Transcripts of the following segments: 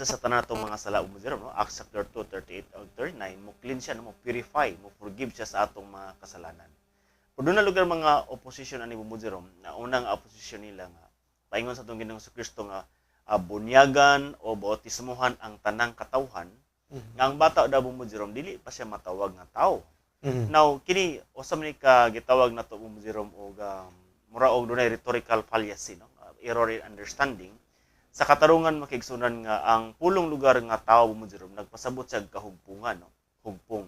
sa tanan natong mga sala ug mo no, Acts chapter 2, 38 ug 39, mo clean siya, mo purify, mo forgive siya sa atong mga kasalanan. Kung doon na lugar mga opposition ani bumujerom, na unang opposition nila nga paingon sa atong Ginoong Kristo nga bunyagan o bautismuhan ang tanang katawhan, nga ang bata daw bumujerom dili pa siya matawag nga tao. Now kini usa man ka gitawag nato bumujerom og mura og dunay rhetorical fallacy, no? Error in understanding. Sa katarungan makigsunan nga ang pulong lugar nga tao bumujerom nagpasabot sa kahugpungan, no? Hugpong.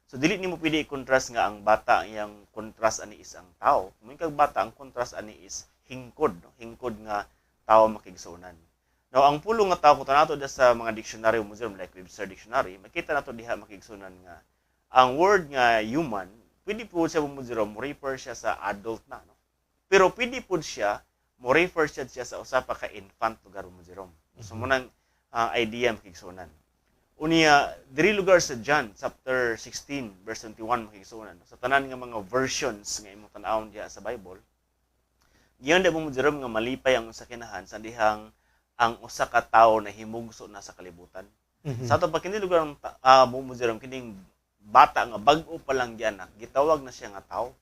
So dili nimo pili i-contrast nga ang bata yang contrast ani is ang tao. Kung kag bata ang contrast ani is hingkod, no? Hingkod nga tao makigsunan. Now ang pulong nga tao kung nato sa mga dictionary bumujerom like Webster dictionary, makita nato diha makigsunan nga ang word nga human, pwede po siya bumujerom refer siya sa adult na, no? Pero pwede po siya mo refer siya sa usa pa ka infant lugar bumujerom. So munang idea makigsunan. Unya diri lugar sa John chapter 16 verse 21 makigsunan. Sa tanan nga mga versions nga imong tan-awon diha sa Bible, giyon da bumujerom nga malipay ang usa kinahan sa dihang ang usa ka tawo na himugso na sa kalibutan. Sa ato pa kini lugar bumujerom kining bata nga bag-o pa lang gianak, gitawag na siya nga tao.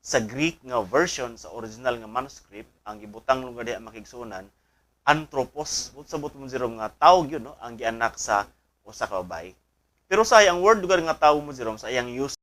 Sa Greek nga version, sa original nga manuscript, ang gibutang lugar diha makigsunan, anthropos, sa butong jerom nga tao gyud, no? Ang gianak sa usa ka babaye. Pero sa ang word lugar nga tao mo jerom sa iyang use